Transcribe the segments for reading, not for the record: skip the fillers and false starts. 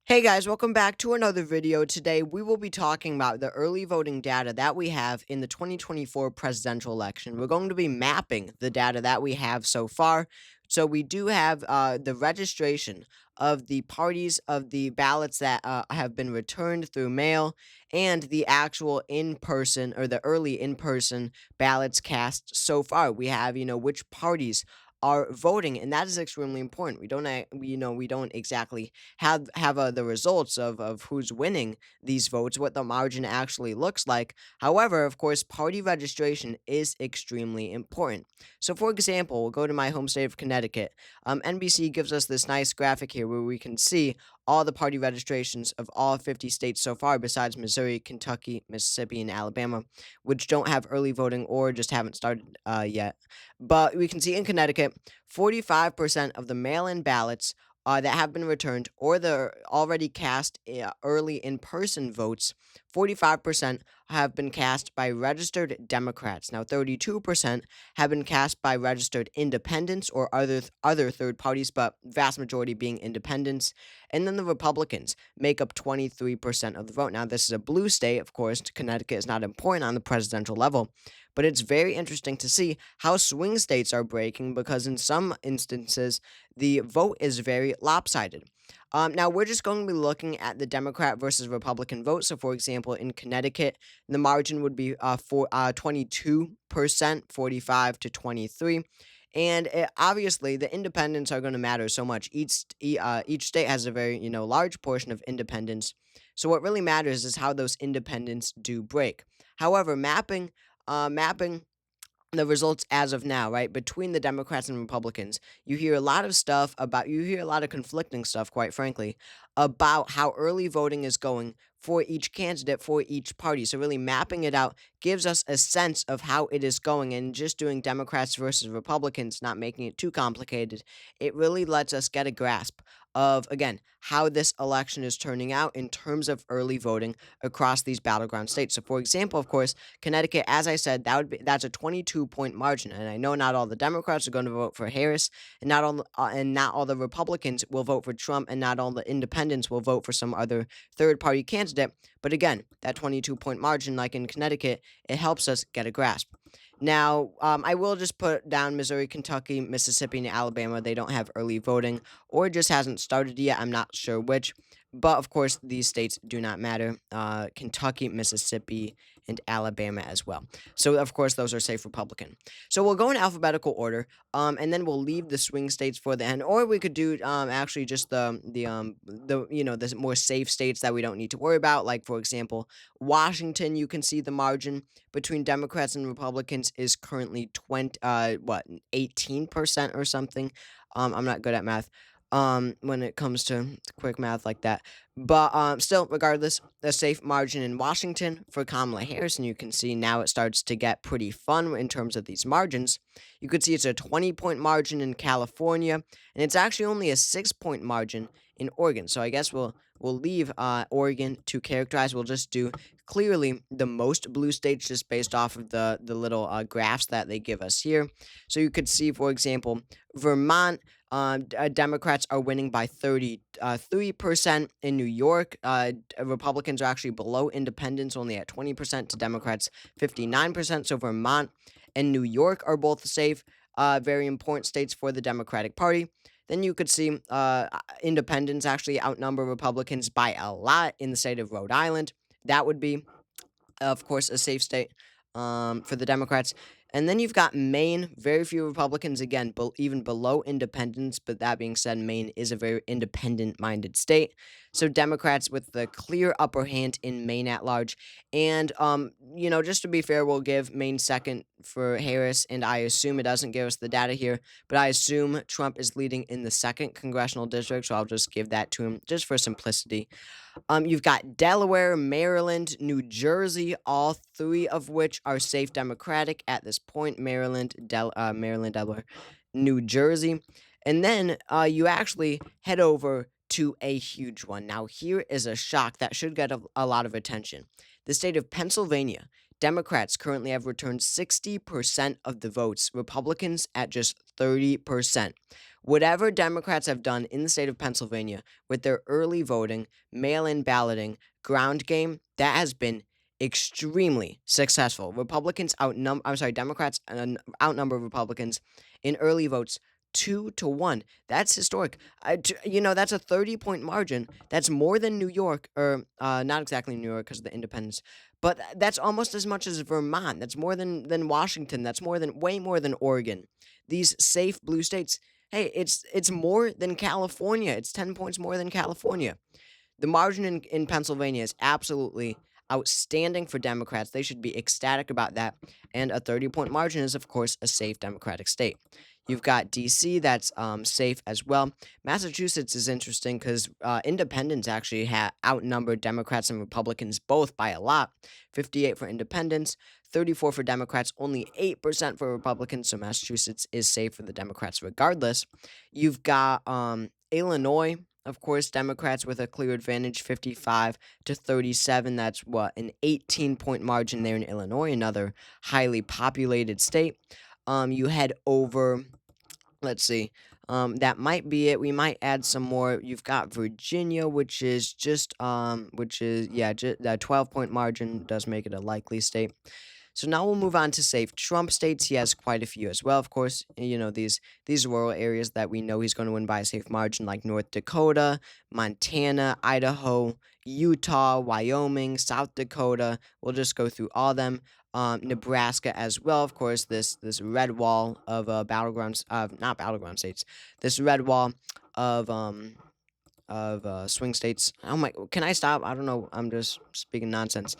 Hey guys, welcome back to another video. Today we will be talking about the early voting data that we have in the 2024 presidential election. We're going to be mapping the data that we have so far. So we do have the registration of the parties of the ballots that have been returned through mail and the actual in-person or the early in-person ballots cast so far. We have, which parties are voting, and that is extremely important. We don't exactly have the results of who's winning these votes, what the margin actually looks like. However, of course, party registration is extremely important. So, for example, we'll go to my home state of Connecticut. NBC gives us this nice graphic here where we can see all the party registrations of all 50 states so far, besides Missouri, Kentucky, Mississippi, and Alabama, which don't have early voting or just haven't started yet. But we can see in Connecticut, 45% of the mail in ballots that have been returned or the already cast early in person votes, 45% have been cast by registered Democrats. Now, 32% have been cast by registered independents or other third parties, but vast majority being independents. And then the Republicans make up 23% of the vote. Now, this is a blue state, of course. Connecticut is not important on the presidential level, but it's very interesting to see how swing states are breaking because in some instances, the vote is very lopsided. Now, we're just going to be looking at the Democrat versus Republican vote. So, for example, in Connecticut, the margin would be 22%, 45 to 23. And obviously, the independents are going to matter so much. Each state has a very large portion of independents. So what really matters is how those independents do break. However, mapping the results as of now, right, between the Democrats and Republicans, you hear a lot of conflicting stuff, quite frankly, about how early voting is going for each candidate, for each party. So, really mapping it out gives us a sense of how it is going, and just doing Democrats versus Republicans, not making it too complicated, it really lets us get a grasp of, again, how this election is turning out in terms of early voting across these battleground states. So, for example, of course, Connecticut, as I said, that's a 22-point margin, and I know not all the Democrats are going to vote for Harris, and not all the Republicans will vote for Trump, and not all the Independents will vote for some other third-party candidate. But again, that 22-point margin, like in Connecticut, it helps us get a grasp. Now, I will just put down Missouri, Kentucky, Mississippi, and Alabama. They don't have early voting, or it just hasn't started yet. I'm not sure which. But of course, these states do not matter. Kentucky, Mississippi, and Alabama as well. So, of course, those are safe Republican. So, we'll go in alphabetical order, and then we'll leave the swing states for the end. Or we could do actually just the more safe states that we don't need to worry about. Like, for example, Washington, you can see the margin between Democrats and Republicans is currently 18% or something. I'm not good at math when it comes to quick math like that. But still, regardless, a safe margin in Washington for Kamala Harris, and you can see now it starts to get pretty fun in terms of these margins. You could see it's a 20-point margin in California, and it's actually only a 6-point margin in Oregon. So I guess we'll leave Oregon to characterize. We'll just do clearly the most blue states just based off of the little graphs that they give us here. So you could see, for example, Vermont. Democrats are winning by 33%. In New York, Republicans are actually below independents, only at 20% to Democrats 59%. So Vermont and New York are both safe, very important states for the Democratic Party. Then you could see independents actually outnumber Republicans by a lot in the state of Rhode Island. That would be, of course, a safe state for the Democrats. And then you've got Maine, very few Republicans, again, even below independents. But that being said, Maine is a very independent minded state. So Democrats with the clear upper hand in Maine at large. And, just to be fair, we'll give Maine second for Harris. And I assume it doesn't give us the data here, but I assume Trump is leading in the second congressional district. So I'll just give that to him just for simplicity. You've got Delaware, Maryland, New Jersey, all three of which are safe Democratic at this point. Maryland, Delaware, New Jersey. And then you actually head over to a huge one. Now, here is a shock that should get a lot of attention. The state of Pennsylvania. Democrats currently have returned 60% of the votes, Republicans at just 30%. Whatever Democrats have done in the state of Pennsylvania with their early voting, mail in balloting, ground game, that has been extremely successful. Democrats outnumber Republicans in early votes 2-1. That's historic. That's a 30-point margin. That's more than New York, or not exactly New York because of the independence, but that's almost as much as Vermont. That's more than Washington. That's way more than Oregon. These safe blue states. Hey, it's more than California. It's 10 points more than California. The margin in Pennsylvania is absolutely outstanding for Democrats. They should be ecstatic about that. And a 30-point margin is, of course, a safe Democratic state. You've got DC, that's safe as well. Massachusetts is interesting because independents actually outnumbered Democrats and Republicans both by a lot. 58 for independents, 34 for Democrats, only 8% for Republicans. So Massachusetts is safe for the Democrats regardless. You've got Illinois. Of course, Democrats with a clear advantage, 55-37. That's an 18-point margin there in Illinois, another highly populated state. You head over, let's see, that might be it. We might add some more. You've got Virginia, which is that 12-point margin does make it a likely state. So now we'll move on to safe Trump states. He has quite a few as well, of course. These rural areas that we know he's going to win by a safe margin, like North Dakota, Montana, Idaho, Utah, Wyoming, South Dakota. We'll just go through all of them. Nebraska as well, of course. This red wall of battlegrounds, not battleground states. This red wall of swing states. Oh my! Can I stop? I don't know. I'm just speaking nonsense.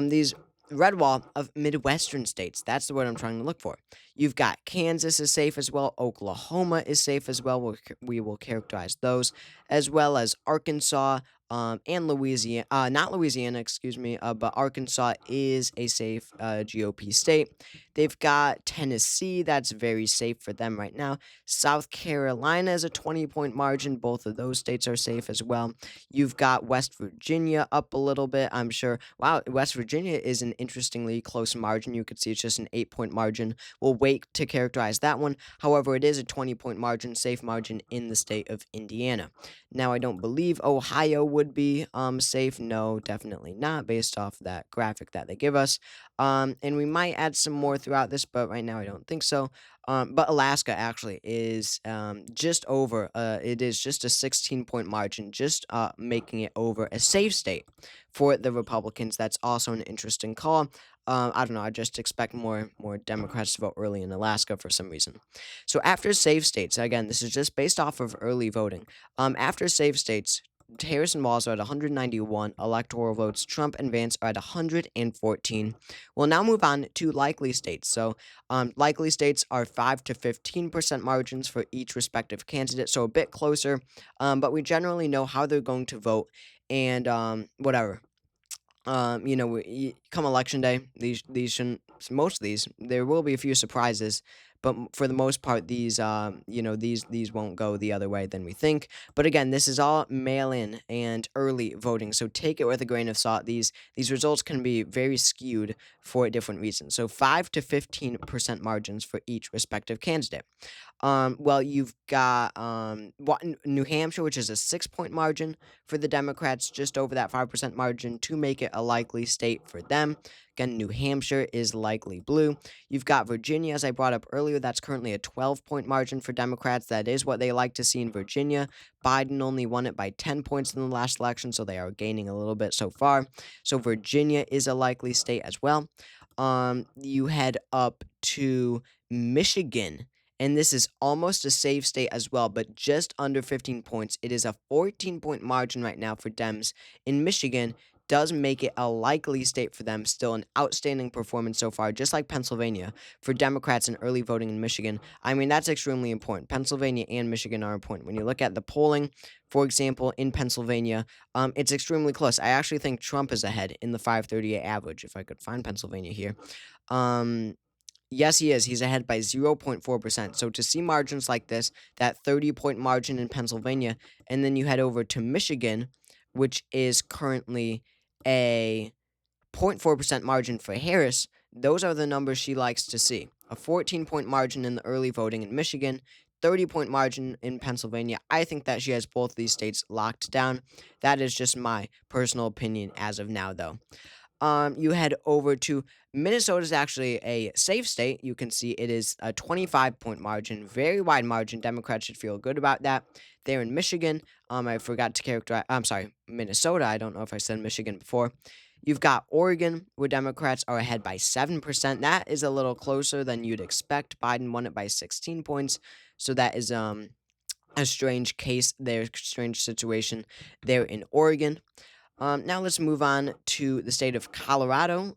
These red wall of Midwestern states. That's the word I'm trying to look for. You've got Kansas is safe as well. Oklahoma is safe as well. We will characterize those, as well as Arkansas, and Louisiana. Not Louisiana, excuse me. But Arkansas is a safe GOP state. They've got Tennessee. That's very safe for them right now. South Carolina is a 20-point margin. Both of those states are safe as well. You've got West Virginia up a little bit, I'm sure. Wow, West Virginia is an interestingly close margin. You could see it's just an 8-point margin. We'll wait to characterize that one. However, it is a 20-point margin, safe margin in the state of Indiana. Now, I don't believe Ohio would be safe. No, definitely not, based off that graphic that they give us. And we might add some more throughout this, but right now I don't think so. But Alaska actually is just over. It is just a 16-point margin, just making it over a safe state for the Republicans. That's also an interesting call. I don't know. I just expect more Democrats to vote early in Alaska for some reason. So after safe states, again, this is just based off of early voting. After safe states, Harris and Walz are at 191 electoral votes. Trump and Vance are at 114. We'll now move on to likely states. So, likely states are 5 to 15% margins for each respective candidate, so a bit closer. But we generally know how they're going to vote, and whatever. Come election day, these shouldn't. Most of these, there will be a few surprises, but for the most part, these won't go the other way than we think. But again, this is all mail-in and early voting, so take it with a grain of salt. These results can be very skewed for different reasons. So 5 to 15% margins for each respective candidate. Well, you've got New Hampshire, which is a 6-point margin for the Democrats, just over that 5% margin to make it a likely state for them. Again, New Hampshire is likely blue. You've got Virginia, as I brought up earlier. That's currently a 12-point margin for Democrats. That is what they like to see in Virginia. Biden only won it by 10 points in the last election, so they are gaining a little bit so far. So Virginia is a likely state as well. You head up to Michigan, and this is almost a safe state as well, but just under 15 points. It is a 14-point margin right now for Dems in Michigan. Does make it a likely state for them. Still an outstanding performance so far, just like Pennsylvania, for Democrats in early voting in Michigan. I mean, that's extremely important. Pennsylvania and Michigan are important. When you look at the polling, for example, in Pennsylvania, it's extremely close. I actually think Trump is ahead in the 538 average, if I could find Pennsylvania here. Yes, he is. He's ahead by 0.4%. So to see margins like this, that 30-point margin in Pennsylvania, and then you head over to Michigan, which is currently a 0.4% margin for Harris, those are the numbers she likes to see. A 14-point margin in the early voting in Michigan 30-point margin in Pennsylvania. I think that she has both these states locked down. That is just my personal opinion as of now, though. You head over to Minnesota is actually a safe state. You can see it is a 25-point margin, very wide margin. Democrats should feel good about that. They're in Michigan. I forgot to characterize. I'm sorry, Minnesota. I don't know if I said Michigan before. You've got Oregon, where Democrats are ahead by 7%. That is a little closer than you'd expect. Biden won it by 16 points. So that is a strange case there, strange situation there in Oregon. Now let's move on to the state of Colorado.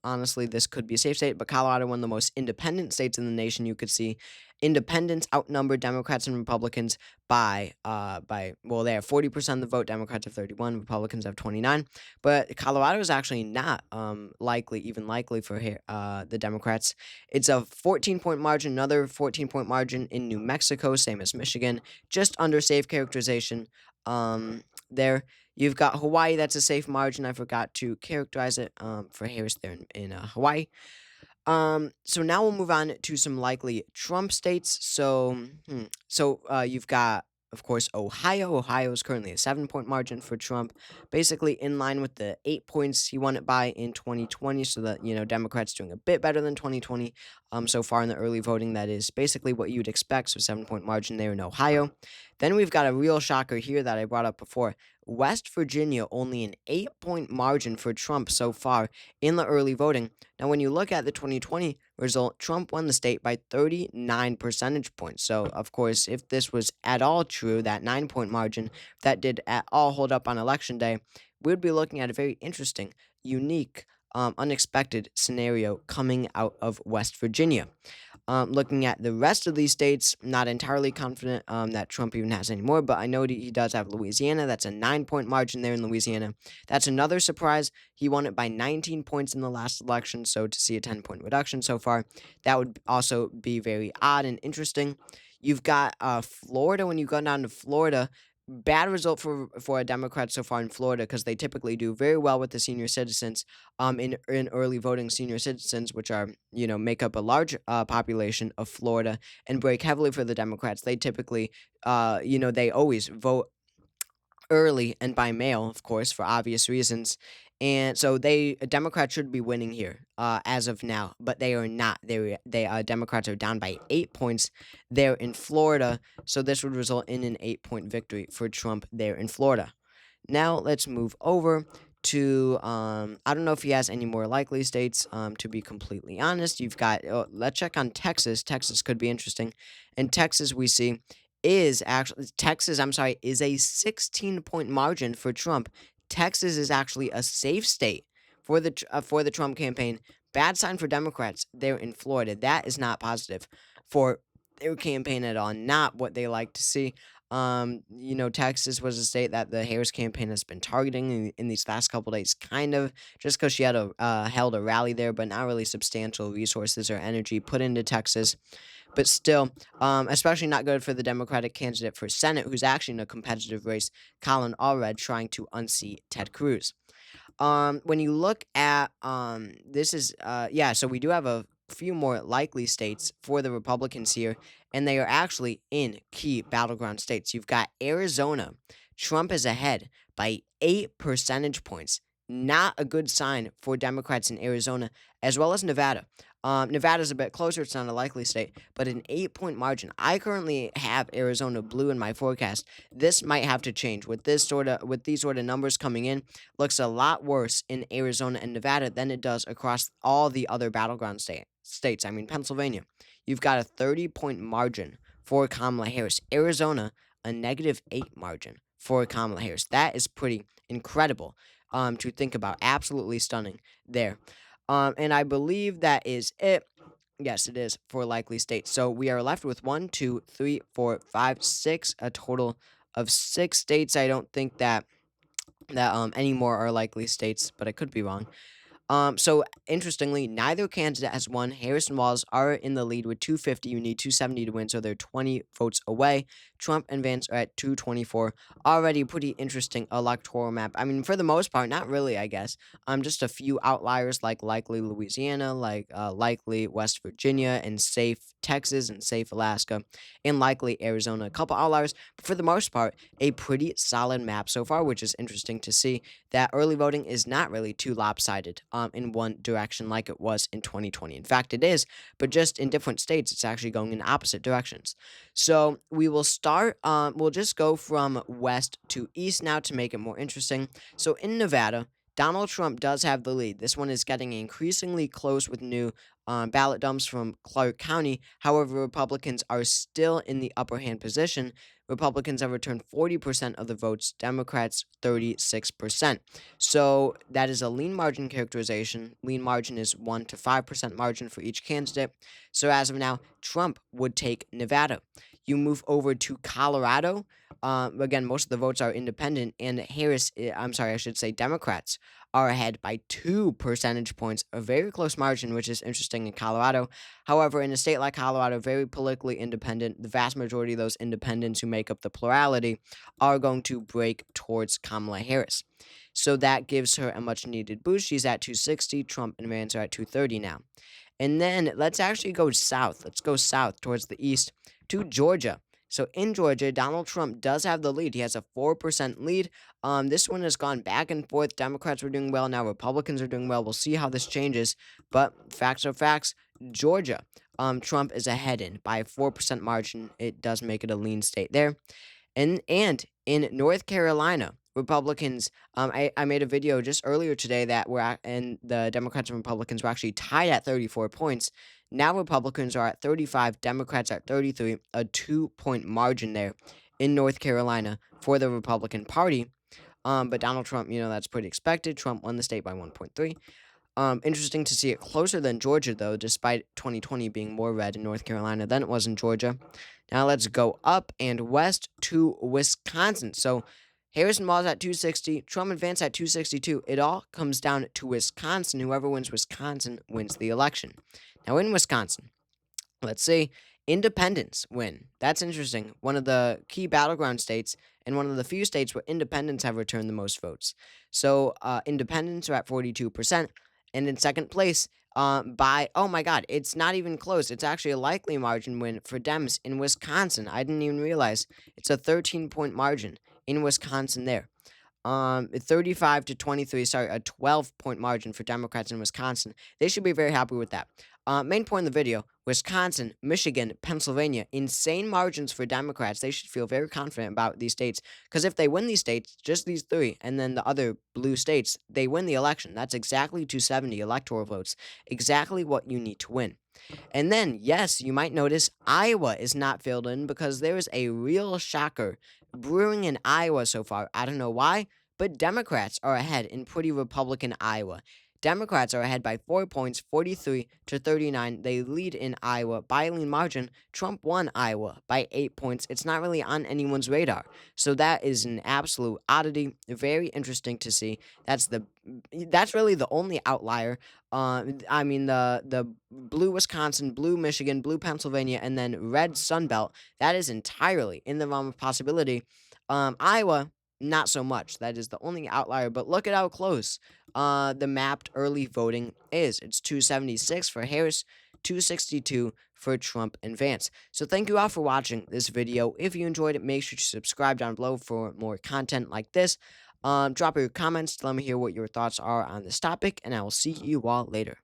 Honestly, this could be a safe state, but Colorado, one of the most independent states in the nation, you could see independents outnumber Democrats and Republicans by well, they have 40% of the vote. Democrats have 31, Republicans have 29. But Colorado is actually not likely for the Democrats. It's a 14-point margin, another 14-point margin in New Mexico, same as Michigan, just under safe characterization. There You've got Hawaii, that's a safe margin. I forgot to characterize it for Harris there in Hawaii. So now we'll move on to some likely Trump states. So you've got, of course, Ohio. Ohio is currently a 7-point margin for Trump, basically in line with the 8 points he won it by in 2020. So that Democrats doing a bit better than 2020. So far in the early voting, that is basically what you'd expect. So 7-point margin there in Ohio. Then we've got a real shocker here that I brought up before. West Virginia, only an 8-point margin for Trump so far in the early voting. Now, when you look at the 2020 result, Trump won the state by 39 percentage points. So, of course, if this was at all true, that 9-point margin that did at all hold up on election day, we'd be looking at a very interesting, unique, unexpected scenario coming out of West Virginia. Looking at the rest of these states, not entirely confident that Trump even has any more, but I know he does have Louisiana. That's a 9-point margin there in Louisiana. That's another surprise. He won it by 19 points in the last election, so to see a 10-point reduction so far, that would also be very odd and interesting. You've got Florida. When you go down to Florida, bad result for a Democrat so far in Florida because they typically do very well with the senior citizens in early voting senior citizens, which are make up a large population of Florida and break heavily for the Democrats. They typically they always vote early and by mail, of course, for obvious reasons. And so Democrats should be winning here as of now, but they are not. Democrats are down by 8 points there in Florida, so this would result in an 8-point victory for Trump there in Florida. Now let's move over to I don't know if he has any more likely states. To be completely honest, you've got let's check on Texas. Texas could be interesting. In Texas, we see is actually Texas. I'm sorry, is a 16-point margin for Trump. Texas is actually a safe state for the Trump campaign. Bad sign for Democrats there in Florida. That is not positive for their campaign at all. Not what they like to see. Texas was a state that the Harris campaign has been targeting in these last couple days, kind of just because she had held a rally there, but not really substantial resources or energy put into Texas. But still, especially not good for the Democratic candidate for Senate, who's actually in a competitive race, Colin Allred, trying to unseat Ted Cruz. When you look at this is yeah, so we do have a few more likely states for the Republicans here, and they are actually in key battleground states. You've got Arizona. Trump is ahead by 8 percentage points. Not a good sign for Democrats in Arizona, as well as Nevada. Nevada's a bit closer. It's not a likely state, but an 8-point margin. I currently have Arizona blue in my forecast. This might have to change with these sort of numbers coming in. Looks a lot worse in Arizona and Nevada than it does across all the other battleground states. I mean, Pennsylvania. You've got a 30-point margin for Kamala Harris. Arizona, a -8 margin for Kamala Harris. That is pretty incredible to think about. Absolutely stunning there. And I believe that is it. Yes, it is for likely states. So we are left with 1, 2, 3, 4, 5, 6, a total of 6 states. I don't think that any more are likely states, but I could be wrong. So interestingly, neither candidate has won. Harris and Walz are in the lead with 250. You need 270 to win, so they're 20 votes away. Trump and Vance are at 224. Already pretty interesting electoral map. I mean, for the most part, not really, I guess. Just a few outliers like likely Louisiana, like likely West Virginia, and safe Texas and safe Alaska, and likely Arizona. A couple outliers, but for the most part, a pretty solid map so far, which is interesting to see that early voting is not really too lopsided in one direction like it was in 2020. In fact, it is, but just in different states, it's actually going in opposite directions. So we will start, we'll just go from west to east now to make it more interesting. So in Nevada, Donald Trump does have the lead. This one is getting increasingly close with new ballot dumps from Clark County. However, Republicans are still in the upper hand position. Republicans have returned 40% of the votes, Democrats 36%. So that is a lean margin characterization. Lean margin is 1 to 5% margin for each candidate. So as of now, Trump would take Nevada. You move over to Colorado. Again, most of the votes are independent, and I'm sorry, I should say Democrats are ahead by 2 percentage points, a very close margin, which is interesting in Colorado. However, in a state like Colorado, very politically independent, the vast majority of those independents who make up the plurality are going to break towards Kamala Harris. So that gives her a much needed boost. She's at 260. Trump and Vance are at 230 now. And then let's actually go south. Let's go south towards the east to Georgia. So in Georgia, Donald Trump does have the lead. He has a 4% lead. This one has gone back and forth. Democrats were doing well. Now Republicans are doing well. We'll see how this changes. But facts are facts. Georgia, Trump is ahead in by a 4% margin. It does make it a lean state there. And in North Carolina, Republicans, I made a video just earlier today that and the Democrats and Republicans were actually tied at 34 points. Now Republicans are at 35, Democrats at 33, a 2-point margin there in North Carolina for the Republican Party. But Donald Trump, that's pretty expected. Trump won the state by 1.3. Interesting to see it closer than Georgia, though, despite 2020 being more red in North Carolina than it was in Georgia. Now let's go up and west to Wisconsin. So Harrison Walz at 260, Trump and Vance at 262. It all comes down to Wisconsin. Whoever wins Wisconsin wins the election. Now in Wisconsin, let's see, independents win. That's interesting. One of the key battleground states and one of the few states where independents have returned the most votes. So independents are at 42%. And in second place, oh my God, it's not even close. It's actually a likely margin win for Dems in Wisconsin. I didn't even realize it's a 13-point margin in Wisconsin there. 35 to 23, sorry, a 12-point margin for Democrats in Wisconsin. They should be very happy with that. Main point of the video, Wisconsin, Michigan, Pennsylvania, insane margins for Democrats. They should feel very confident about these states, because if they win these states, just these three, and then the other blue states, they win the election. That's exactly 270 electoral votes, exactly what you need to win. And then, yes, you might notice Iowa is not filled in because there is a real shocker brewing in Iowa so far. I don't know why, but Democrats are ahead in pretty Republican Iowa. Democrats are ahead by 4 points, 43 to 39. They lead in Iowa by a lean margin. Trump won Iowa by 8 points. It's not really on anyone's radar. So that is an absolute oddity. Very interesting to see. That's really the only outlier. I mean the blue Wisconsin, blue Michigan, blue Pennsylvania, and then red Sunbelt. That is entirely in the realm of possibility. Iowa, not so much. That is the only outlier. But look at how close the mapped early voting is. It's 276 for Harris, 262 for Trump and Vance. So thank you all for watching this video. If you enjoyed it, make sure to subscribe down below for more content like this. Drop your comments to let me hear what your thoughts are on this topic, and I will see you all later.